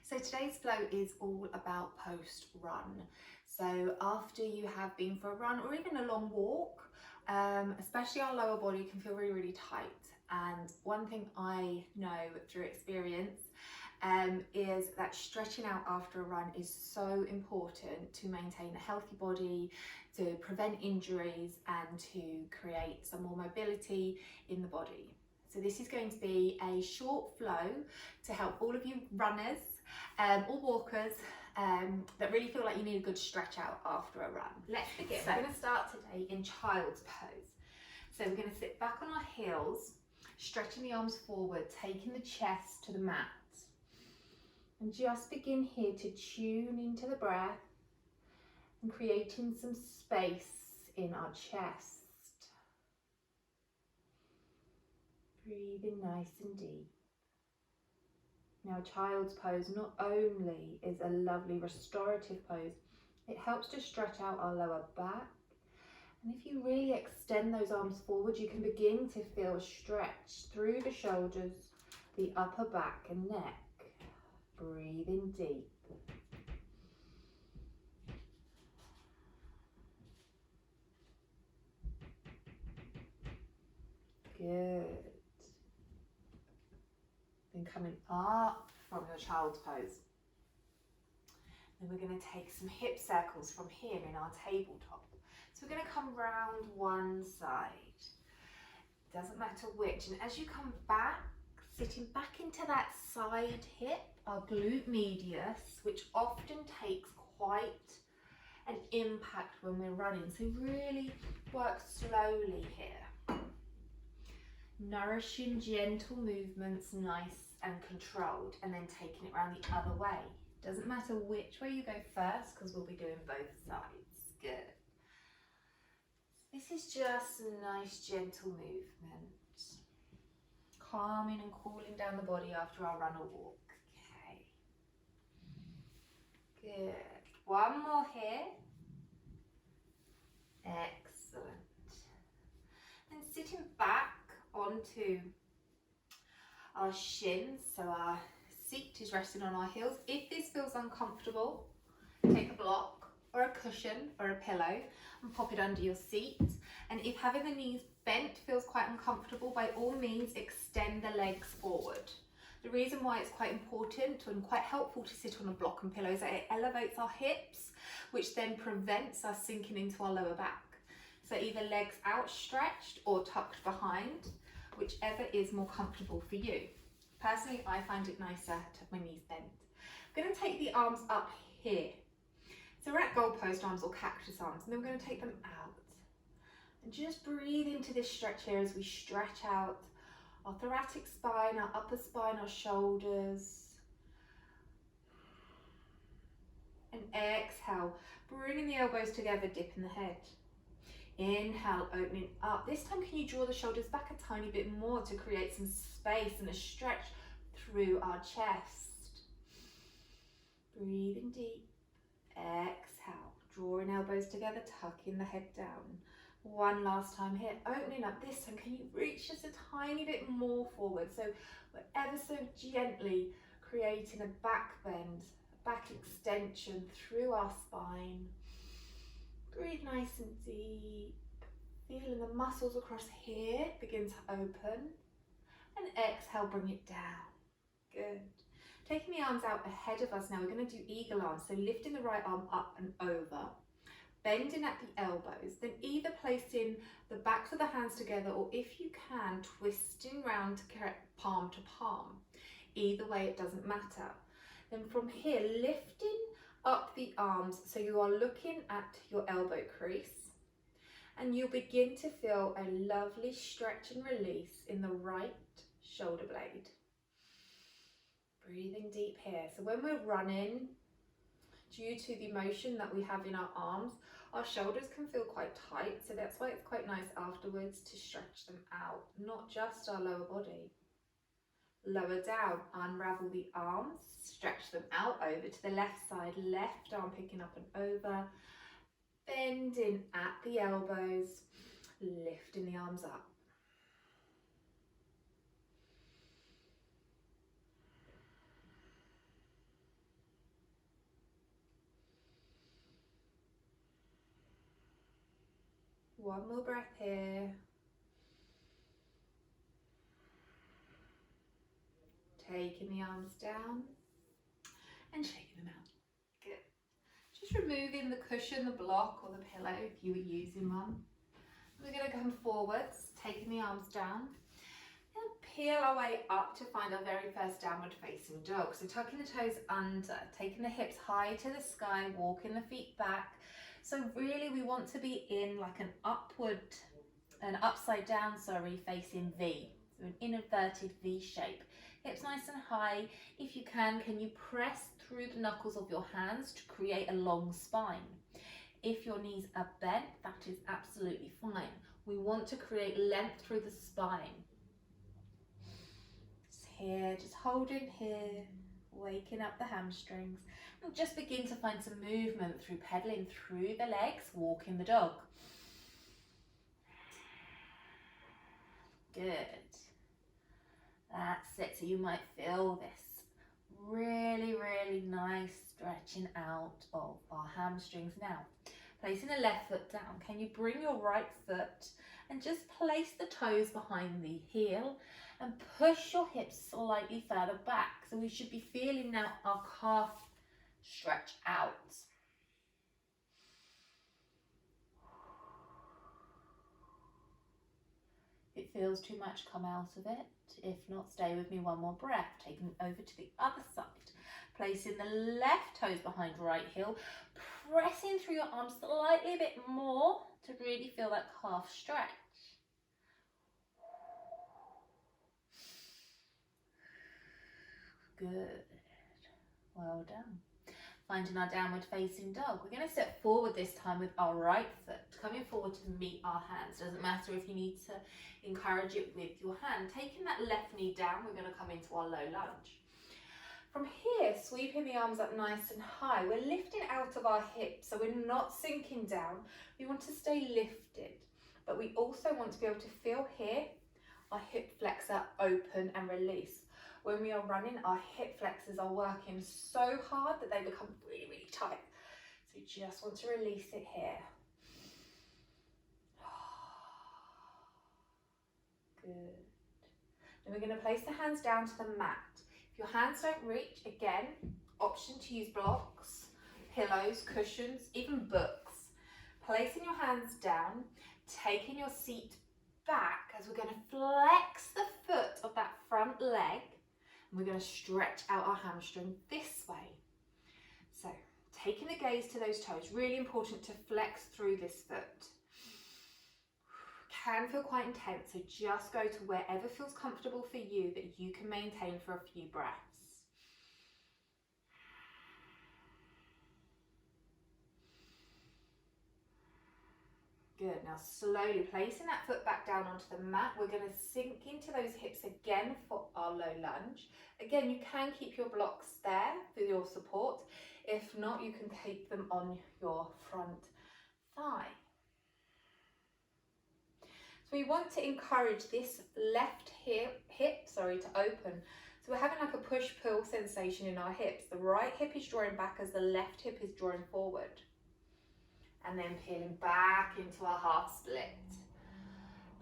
So today's flow is all about post-run. So after you have been for a run or even a long walk, especially our lower body can feel really, really tight. And one thing I know through experience is that stretching out after a run is so important to maintain a healthy body, to prevent injuries and to create some more mobility in the body. So this is going to be a short flow to help all of you runners or walkers that really feel like you need a good stretch out after a run. Let's begin. So we're going to start today in child's pose. So we're going to sit back on our heels, stretching the arms forward, taking the chest to the mat. And just begin here to tune into the breath and creating some space in our chest. Breathing nice and deep. Now, child's pose not only is a lovely restorative pose, it helps to stretch out our lower back. And if you really extend those arms forward, you can begin to feel a stretch through the shoulders, the upper back and neck. Breathing deep. Good. Then coming up from your child's pose. Then we're going to take some hip circles from here in our tabletop. So we're going to come round one side. Doesn't matter which. And as you come back, sitting back into that side hip, our glute medius, which often takes quite an impact when we're running. So really work slowly here. Nourishing gentle movements, nice and controlled, and then taking it around the other way. Doesn't matter which way you go first, because we'll be doing both sides. Good. This is just a nice gentle movement. Calming and cooling down the body after our run or walk. Okay. Good. One more here. Excellent. And sitting back onto our shins, so our seat is resting on our heels. If this feels uncomfortable, take a block or a cushion or a pillow and pop it under your seat. And if having the knees bent feels quite uncomfortable, by all means extend the legs forward. The reason why it's quite important and quite helpful to sit on a block and pillow is that it elevates our hips, which then prevents us sinking into our lower back. So either legs outstretched or tucked behind, whichever is more comfortable for you. Personally, I find it nicer to have my knees bent. I'm going to take the arms up here. So we're at goalpost arms or cactus arms, and then we're going to take them out. And just breathe into this stretch here as we stretch out our thoracic spine, our upper spine, our shoulders. And exhale, bringing the elbows together, dipping the head. Inhale, opening up. This time, can you draw the shoulders back a tiny bit more to create some space and a stretch through our chest. Breathing deep. Exhale, drawing elbows together, tucking the head down. One last time here, opening up. This time, can you reach just a tiny bit more forward? So we're ever so gently creating a back bend, a back extension through our spine. Breathe nice and deep, feeling the muscles across here begin to open, and exhale, bring it down. Good. Taking the arms out ahead of us now, we're going to do eagle arms, so lifting the right arm up and over, bending at the elbows, then either placing the backs of the hands together, or if you can, twisting round to palm to palm. Either way, it doesn't matter. Then from here, lifting up the arms so you are looking at your elbow crease, and you'll begin to feel a lovely stretch and release in the right shoulder blade. Breathing deep here. So when we're running, due to the motion that we have in our arms, our shoulders can feel quite tight, so that's why it's quite nice afterwards to stretch them out, not just our lower body. Lower down, unravel the arms, stretch them out over to the left side, left arm picking up and over, bending at the elbows, lifting the arms up. One more breath here. Taking the arms down and shaking them out. Good. Just removing the cushion, the block or the pillow if you were using one. We're going to come forwards, taking the arms down and peel our way up to find our very first downward facing dog. So tucking the toes under, taking the hips high to the sky, walking the feet back. So really we want to be in like an upside down, facing V. So an inverted V shape. Hips nice and high. If you can you press through the knuckles of your hands to create a long spine? If your knees are bent, that is absolutely fine. We want to create length through the spine. Just here, just holding here, waking up the hamstrings. And just begin to find some movement through pedaling through the legs, walking the dog. Good. That's it. So you might feel this really, really nice stretching out of our hamstrings. Now, placing the left foot down, can you bring your right foot and just place the toes behind the heel and push your hips slightly further back? So we should be feeling now our calf stretch out. If it feels too much, come out of it. If not, stay with me one more breath. Taking it over to the other side. Placing the left toes behind right heel. Pressing through your arms slightly a bit more to really feel that calf stretch. Good. Well done. Finding our downward facing dog. We're going to step forward this time with our right foot, coming forward to meet our hands. Doesn't matter if you need to encourage it with your hand. Taking that left knee down, we're going to come into our low lunge. From here, sweeping the arms up nice and high. We're lifting out of our hips, so we're not sinking down. We want to stay lifted, but we also want to be able to feel here, our hip flexor open and release. When we are running, our hip flexors are working so hard that they become really, really tight. So you just want to release it here. Good. Then we're going to place the hands down to the mat. If your hands don't reach, again, option to use blocks, pillows, cushions, even books. Placing your hands down, taking your seat back as we're going to flex the foot of that front leg. And we're going to stretch out our hamstring this way. So taking the gaze to those toes, really important to flex through this foot. Can feel quite intense, so just go to wherever feels comfortable for you that you can maintain for a few breaths. Good. Now slowly placing that foot back down onto the mat, we're going to sink into those hips again for our low lunge. Again, you can keep your blocks there for your support. If not, you can keep them on your front thigh. So we want to encourage this left hip to open. So we're having like a push-pull sensation in our hips. The right hip is drawing back as the left hip is drawing forward. And then peeling back into our half split.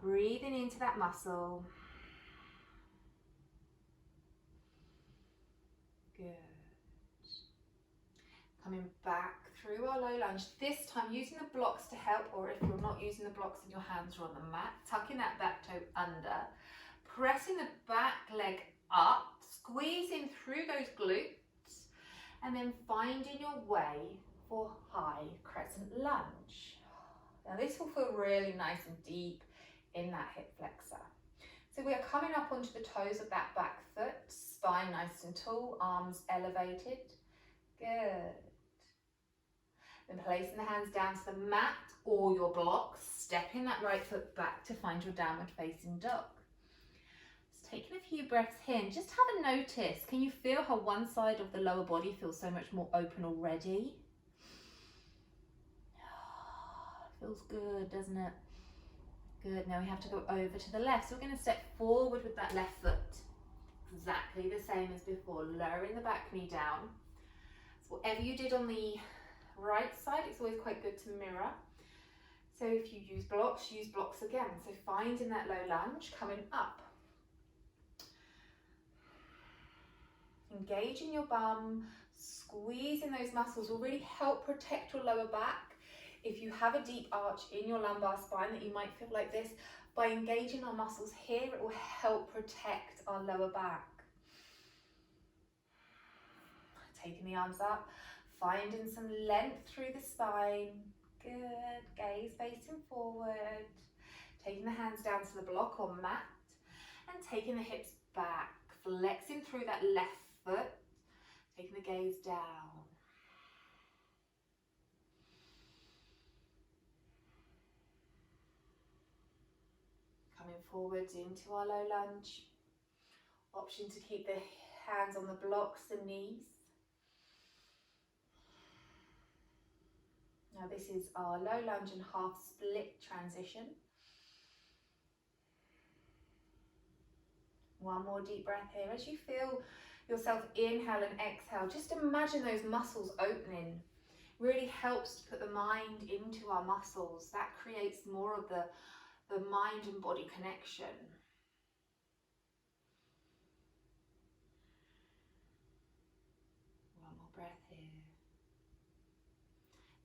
Breathing into that muscle. Good. Coming back through our low lunge. This time using the blocks to help, or if you're not using the blocks and your hands are on the mat, tucking that back toe under. Pressing the back leg up, squeezing through those glutes, and then finding your way for high crescent lunge. Now this will feel really nice and deep in that hip flexor. So we are coming up onto the toes of that back foot, spine nice and tall, arms elevated. Good. Then placing the hands down to the mat or your blocks, stepping that right foot back to find your downward facing dog. Just taking a few breaths here and just have a notice. Can you feel how one side of the lower body feels so much more open already? Feels good, doesn't it? Good. Now we have to go over to the left. So we're going to step forward with that left foot. Exactly the same as before. Lowering the back knee down. So whatever you did on the right side, it's always quite good to mirror. So if you use blocks again. So finding that low lunge, coming up. Engaging your bum, squeezing those muscles will really help protect your lower back. If you have a deep arch in your lumbar spine that you might feel like this, by engaging our muscles here, it will help protect our lower back. Taking the arms up, finding some length through the spine. Good, gaze facing forward. Taking the hands down to the block or mat and taking the hips back, flexing through that left foot, taking the gaze down. Coming forwards into our low lunge. Option to keep the hands on the blocks, the knees. Now this is our low lunge and half split transition. One more deep breath here. As you feel yourself inhale and exhale, just imagine those muscles opening. Really helps to put the mind into our muscles. That creates more of the mind and body connection. One more breath here.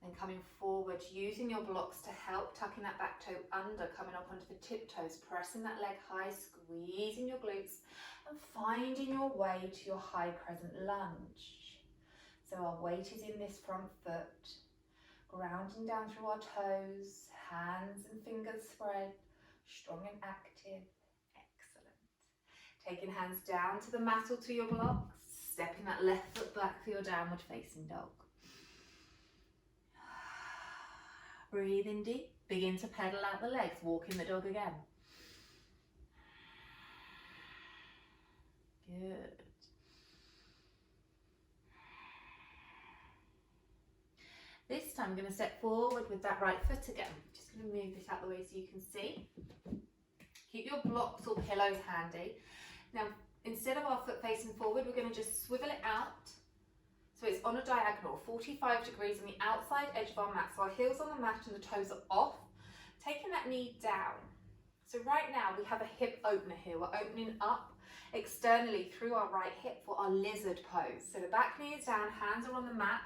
Then coming forward, using your blocks to help, tucking that back toe under, coming up onto the tiptoes, pressing that leg high, squeezing your glutes, and finding your way to your high crescent lunge. So our weight is in this front foot, grounding down through our toes, hands and fingers spread, strong and active. Excellent. Taking hands down to the mat or to your blocks, stepping that left foot back for your downward facing dog. Breathing deep, begin to pedal out the legs, walking the dog again. Good. This time I'm going to step forward with that right foot again. Just going to move this out the way so you can see. Keep your blocks or pillows handy. Now, instead of our foot facing forward, we're going to just swivel it out. So it's on a diagonal, 45 degrees on the outside edge of our mat. So our heels on the mat and the toes are off. Taking that knee down. So right now we have a hip opener here. We're opening up externally through our right hip for our lizard pose. So the back knee is down, hands are on the mat.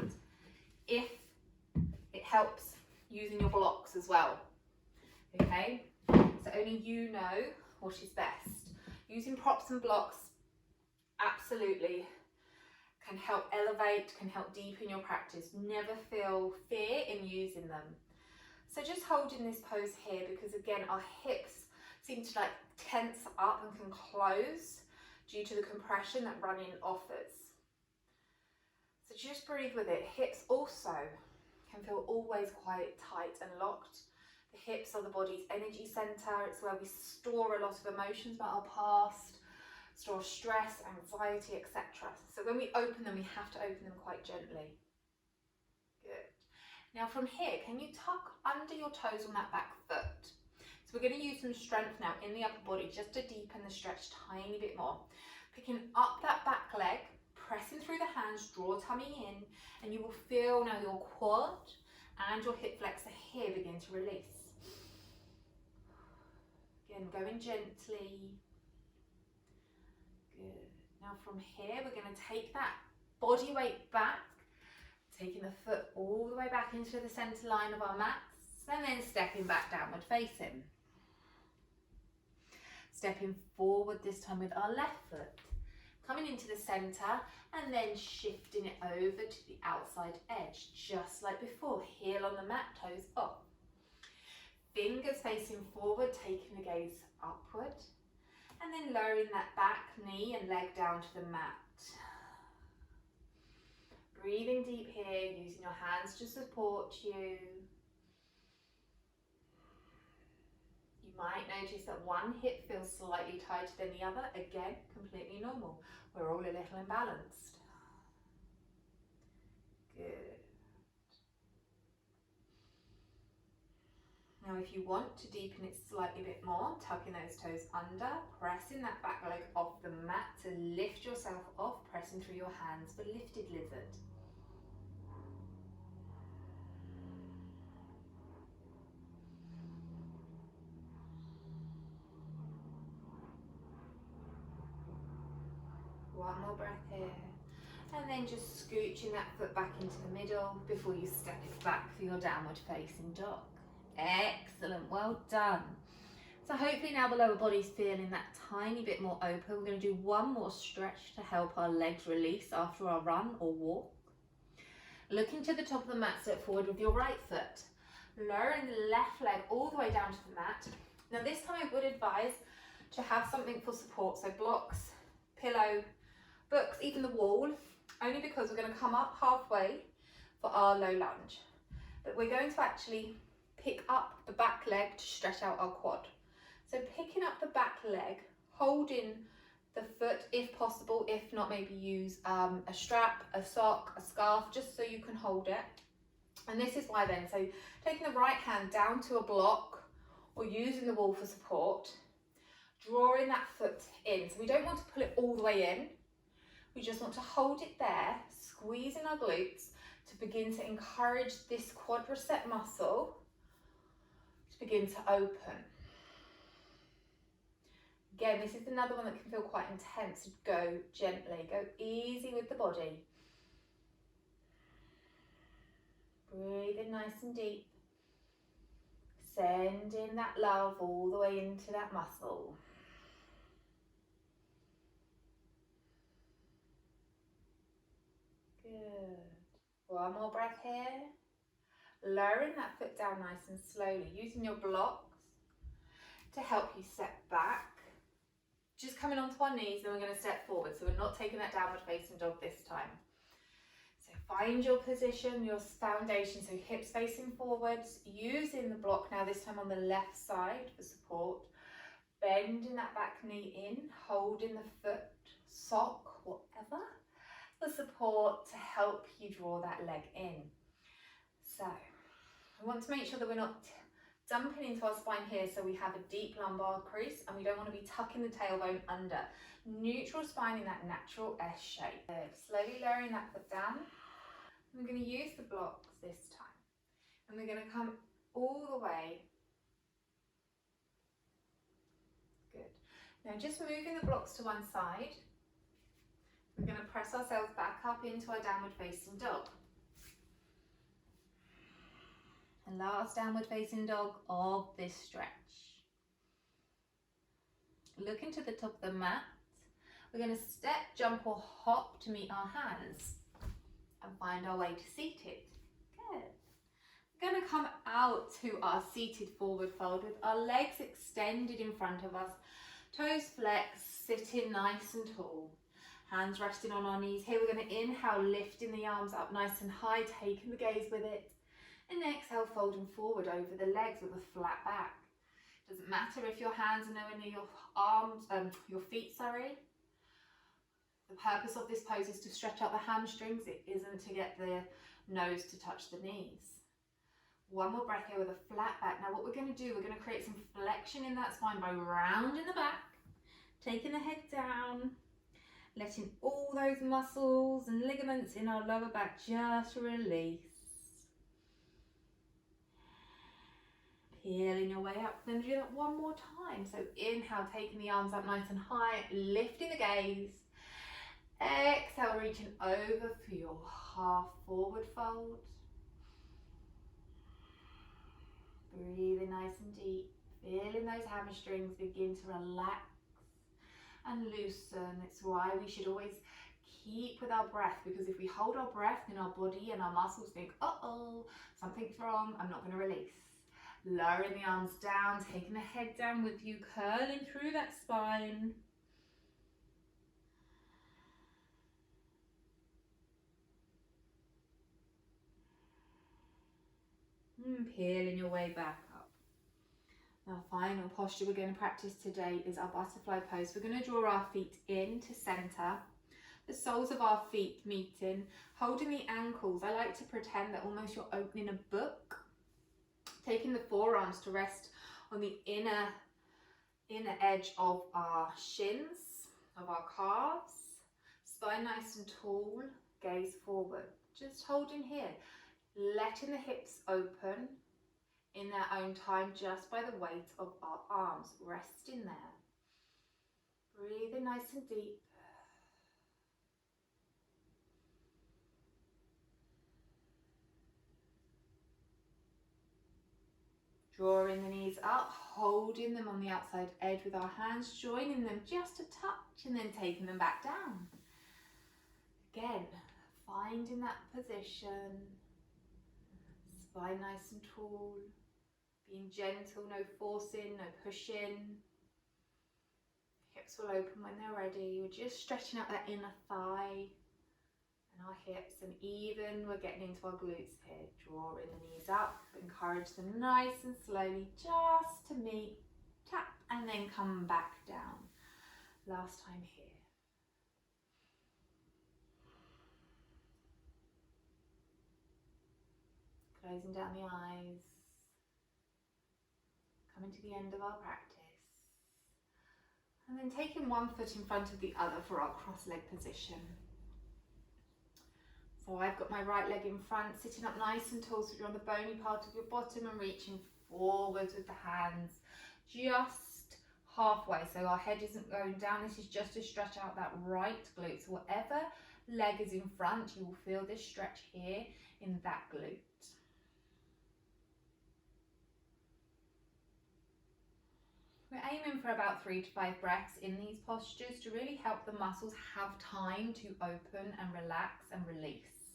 If it helps, using your blocks as well. Okay, so only you know what is best. Using props and blocks, absolutely. Can help elevate, can help deepen your practice. Never feel fear in using them. So just holding this pose here, because again, our hips seem to like tense up and can close due to the compression that running offers. So just breathe with it. Hips also can feel always quite tight and locked. The hips are the body's energy center. It's where we store a lot of emotions about our past, store stress, anxiety, etc. So when we open them, we have to open them quite gently. Good. Now from here, can you tuck under your toes on that back foot? So we're going to use some strength now in the upper body just to deepen the stretch a tiny bit more. Picking up that back leg, pressing through the hands, draw tummy in, and you will feel now your quad and your hip flexor here begin to release. Again, going gently. Good. Now from here, we're going to take that body weight back, taking the foot all the way back into the center line of our mats, and then stepping back downward facing. Stepping forward this time with our left foot, coming into the center and then shifting it over to the outside edge, just like before, heel on the mat, toes off. Fingers facing forward, taking the gaze upward. And then lowering that back knee and leg down to the mat. Breathing deep here, using your hands to support you. You might notice that one hip feels slightly tighter than the other. Again, completely normal. We're all a little imbalanced. Good. Now if you want to deepen it slightly a bit more, tucking those toes under, pressing that back leg off the mat to lift yourself off, pressing through your hands for lifted lizard. here. And then just scooching that foot back into the middle before you step it back for your downward facing dog. Excellent, well done. So hopefully now the lower body's feeling that tiny bit more open. We're going to do one more stretch to help our legs release after our run or walk. Looking to the top of the mat, step forward with your right foot. Lowering the left leg all the way down to the mat. Now this time I would advise to have something for support, so blocks, pillow, books, even the wall, only because we're going to come up halfway for our low lunge. But we're going to actually pick up the back leg to stretch out our quad. So picking up the back leg, holding the foot if possible, if not maybe use a strap, a sock, a scarf, just so you can hold it. And this is why then, so taking the right hand down to a block or using the wall for support, drawing that foot in. So we don't want to pull it all the way in. We just want to hold it there, squeezing our glutes to begin to encourage this quadricep muscle to begin to open. Again, this is another one that can feel quite intense. Go gently, go easy with the body. Breathe in nice and deep. Sending that love all the way into that muscle. Good. One more breath here. Lowering that foot down nice and slowly, using your blocks to help you step back. Just coming onto our knees, then we're going to step forward. So we're not taking that downward facing dog this time. So find your position, your foundation, so hips facing forwards, using the block now this time on the left side for support. Bending that back knee in, holding the foot, sock, whatever, for support to help you draw that leg in. So we want to make sure that we're not dumping into our spine here, so we have a deep lumbar crease and we don't want to be tucking the tailbone under. Neutral spine in that natural S shape. Good. Slowly lowering that foot down. We're going to use the blocks this time and we're going to come all the way. Good. Now just moving the blocks to one side, we're going to press ourselves back up into our downward facing dog. And last downward facing dog of this stretch. Looking to the top of the mat, we're going to step, jump or hop to meet our hands and find our way to seated. Good. We're going to come out to our seated forward fold with our legs extended in front of us, toes flexed, sitting nice and tall. Hands resting on our knees. Here we're going to inhale, lifting the arms up nice and high, taking the gaze with it. And exhale, folding forward over the legs with a flat back. Doesn't matter if your hands are nowhere near your arms, your feet, sorry. The purpose of this pose is to stretch out the hamstrings. It isn't to get the nose to touch the knees. One more breath here with a flat back. Now what we're going to do, we're going to create some flexion in that spine by rounding the back, taking the head down, letting all those muscles and ligaments in our lower back just release. Peeling your way up. Then do that one more time. So inhale, taking the arms up nice and high, lifting the gaze. Exhale, reaching over for your half forward fold. Breathing nice and deep, feeling those hamstrings begin to relax and loosen. It's why we should always keep with our breath, because if we hold our breath, then our body and our muscles think, uh-oh, something's wrong, I'm not going to release. Lowering the arms down, taking the head down with you, curling through that spine. Peeling your way back up. Our final posture we're going to practice today is our butterfly pose. We're going to draw our feet into center, the soles of our feet meeting, holding the ankles. I like to pretend that almost you're opening a book. Taking the forearms to rest on the inner edge of our shins, of our calves. Spine nice and tall, gaze forward. Just holding here, letting the hips open in their own time just by the weight of our arms. Resting there. Breathing nice and deep. Drawing the knees up, holding them on the outside edge with our hands, joining them just a touch and then taking them back down. Again, finding that position, spine nice and tall, being gentle, no forcing, no pushing. Hips will open when they're ready. We're just stretching out that inner thigh and our hips, and even we're getting into our glutes here. Drawing the knees up, encourage them nice and slowly just to meet, tap, and then come back down. Last time here. Closing down the eyes, coming to the end of our practice. And then taking one foot in front of the other for our cross-leg position. So I've got my right leg in front, sitting up nice and tall so you're on the bony part of your bottom and reaching forwards with the hands just halfway. So our head isn't going down, this is just to stretch out that right glute. So whatever leg is in front, you will feel this stretch here in that glute. We're aiming for about 3 to 5 breaths in these postures to really help the muscles have time to open and relax and release.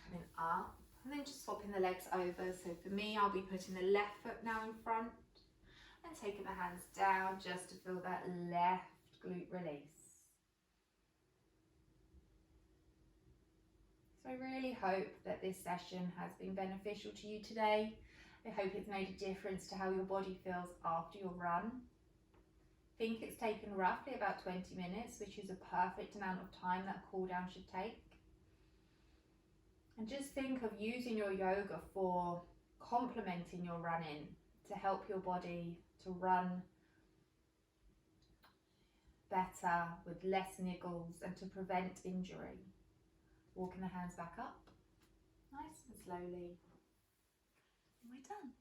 Coming up and then just swapping the legs over. So for me, I'll be putting the left foot now in front and taking the hands down just to feel that left glute release. So I really hope that this session has been beneficial to you today. I hope it's made a difference to how your body feels after your run. I think it's taken roughly about 20 minutes, which is a perfect amount of time that a cool down should take. And just think of using your yoga for complementing your running to help your body to run better with less niggles and to prevent injury. Walking the hands back up, nice and slowly. And we're done.